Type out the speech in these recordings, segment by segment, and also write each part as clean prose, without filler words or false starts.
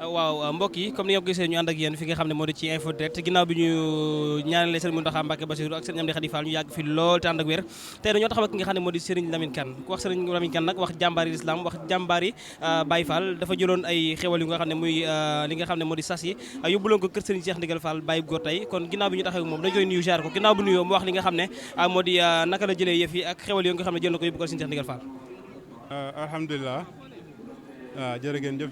waaw mbokk yi comme ni nga ko gisee ñu ànd ak yéen fi nga xam ne moo di ci info direct ginnaaw bi ñu ñaanalee Serigne Mountakha Mbacké Bassirou ak Serigne Amdi Khady Fall ñu yàgg fi lool te ànd ak wér tey dañoo taxaw ak ki nga xam ne moo di Serigne Lamine Kane ku wax Serigne Lamine Kane nag wax jàmbaari islam wax jàmbaari Baye Fall dafa jëloon ay xewal yu nga xam ne muy li nga xam ne moo di sas yi yóbbuloon ko kër Serigne Cheikh Ndigal Fall Baye góor tey kon ginnaaw bi ñu taxaw ak moom dañ koy nuyu jaar ko ginnaaw bu nuyoo mu wax li nga xam ne moo di naka la jëlee yëf yi ak xewal yoo nga xam ne jël na ko yóbbu ko Serigne Cheikh Ndigal Fall alhamdulilah jërë ngeen jëf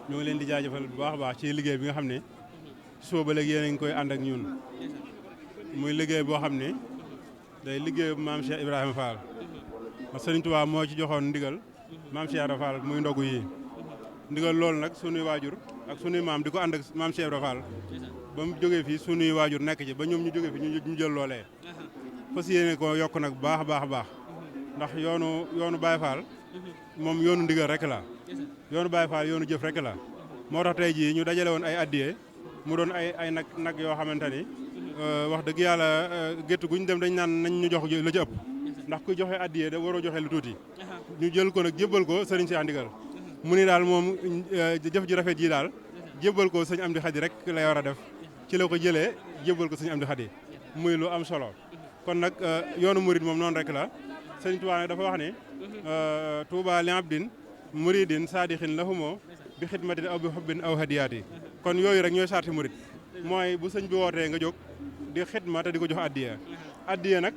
ñu ngi leen di jaajëfal bu baax a baax ci liggéey bi nga xam ne suba ba léegi yéen a ngi koy ànd ak ñun muy liggéey boo xam ne day liggéey maam Cheikh Ibrahima Fall parce que Serigne Touba moo ci joxoon ndigal maam Cheikh Ibrahima Fall muy ndogu yi ndigal loolu nag sunuy waajur ak sunuy maam di ko ànd ak maam Cheikh Ibrahima Fall ba mu jógee fii sunuy waajur nekk ci ba ñoom ñu jógee fi ñu jël loolee fas yéene ko yokk nag bu baax a baax a baax ndax yoonu Baye Fall moom yoonu ndigal rek la yoonu Baye Fall yoonu jëf rek la moo tax tey jii ñu dajale woon ay addiye mu doon ay nag yoo xamante ni wax dëgg yàlla gétt guñ dem dañ naan nañ ñu jox la ci ëpp ndax ku joxe addiye da waroo joxe lu tuuti ñu jël ko nag jébbal ko sëriñ si Ndigal mu ni daal moom jëf ji rafet ji daal jébbal ko sëñ Amdi Khady rek lay war a def ci la ko jëlee jébbal ko sëñ Amdi Khady muy lu am solo kon nag yoonu murid moom noonu rek la sëriñ Tuubaa nag dafa wax ni Tuubaa li abdin muridin saadixin lahumoo bi xidmatin aw bi xubbin aw hadiyaati kon yooyu rek ñooy sarti murid mooy bu sëñ bi wootee nga jóg di xidma te di ko jox addiya nag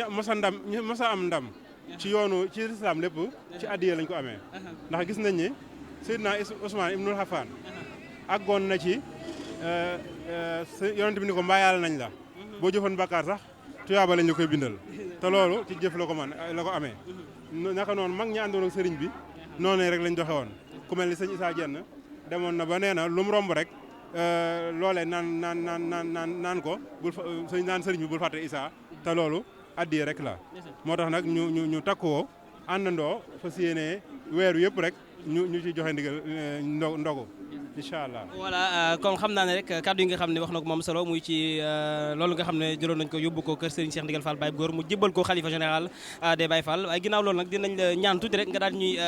masa am ndam ci lislaam lépp ci addiya lañ ko amee ndax gis nañ ni Seydina Ousmane ibnul Xafaan àggoon na ci yonent bi ni ko mbaa yàlla nañ la boo jëfoon bàkkaar sax tuyaaba lañ la koy bindal te loolu ci jëf la ko amee naka noonu mag ñi àndoon ak sëriñ bi noonu rek lañ doxe woon ku mel ni sëñ Issa Dieng demoon na ba nee na lu mu romb rek loolee naan ko naan sëriñ bi bul fàtte Issa te loolu addiye rek la moo tax nag ñu takkuwoo àndandoo fas yéene weeru yëpp rek ñu ci joxe ndigal ndogu incha allah. voilà comme xam naa ne rek kàddu yi nga xam ne wax na ko moom solo muy ci loolu nga xam ne jëloon nañ ko yóbbu ko kër Serigne Cheikh Ndigal Fall Baye góor mu jébbal ko xalifa général des Baye Fall waaye ginnaaw loolu nag dinañ la ñaan tuuti rek nga daal di ñuy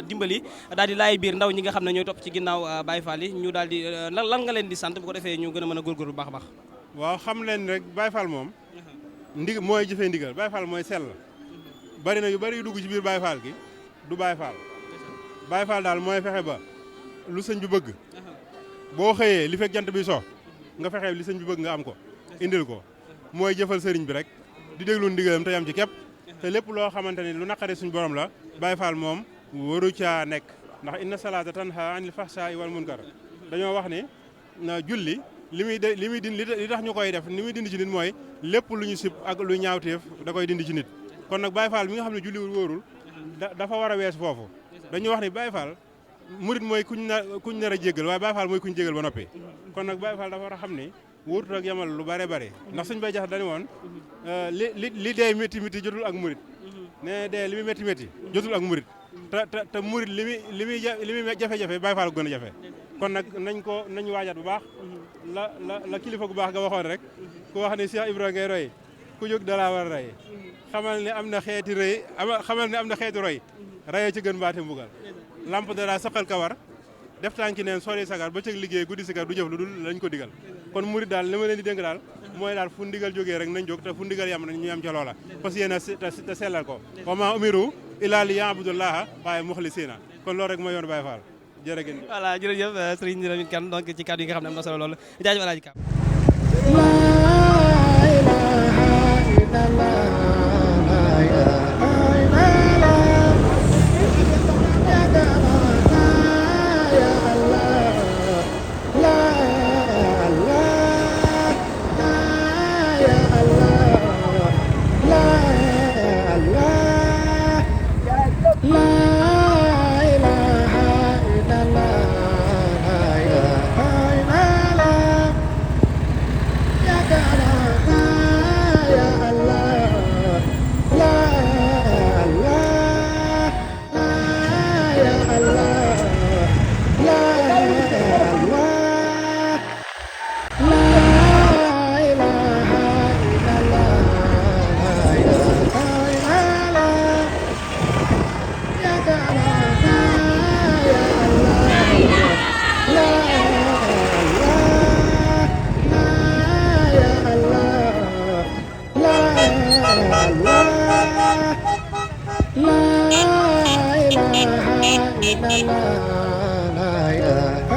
dimbali daal di laay biir ndaw ñi nga xam ne ñooy topp ci ginnaaw Baye Fall yi ñu daal di lan nga leen di sant bu ko defee ñu gën a mën a góorgóorlu bu baax a baax. waaw xam leen rek Baye Fall moom mooy jëfee ndigal Baye Fall mooy sell bari na yu bari yu dugg ci biir Baye Fall gi du Baye Fall Baye Fall daal mooy fexe ba lu sëñ bi bëgg boo xëyee li fekk jant bi so nga fexe li sëñ bi bëgg nga am ko indil ko mooy jëfal sëriñ bi rek di déglu ndigalam te yam ci képp te lépp loo xamante ni lu naqare suñu borom la Baye Fall moom waru caa nekk ndax inna salaata tanha anil fahsaa'i wal munkar dañoo wax ni na julli li muy dindi li tax ñu koy def ni muy dindi ci nit mooy lépp lu ñu sib ak lu ñaawteef da koy dindi ci nit kon nag Baye Fall mi nga xam ne julliwul wóorul dafa war a wees foofu dañuy wax ni Baye Fall murit mooy kuñ nar a jéggal waaye Baye Fall mooy kuñ jéggal ba noppi kon nag Baye Fall dafa war a xam ni wóorut ak yamal lu bare bare ndax suñ bay jax dañu woon li dee métti métti jotul ak murit ne dee li muy métti métti jotul ak murit te murit li muy jafe-jafe Baye Fall gën a jafe kon nag nañ waajaat bu baax la kilifa gu baax nga waxoon rek ku wax ne Cheikh Ibrahima ngay roy ku jóg dalaa war a rey xamal ne am na xeeti roy rayee ci gën baate mbugal lamp dara saqal kawar def tànki neen sori sagar ba cëg liggéey guddi sikar du jëf lu dul lañ ko digal kon murid daal li ma leen di dénk daal mooy daal fu ndigal jógee rek nañ jóg te fu ndigal yam nañ ñu yam ca loola parce que yéen te sellal ko wa ma umiru illa li ya'budullaha waaye muxlisina kon loolu rek mooy yoonu Baye Fall jërë ngeen voilà jërëjëf Serigne Lamine Kane donc ci kàddu yi nga xam ne am na solo loolu jaajëf Alaaji Ka Yeah. الأعداء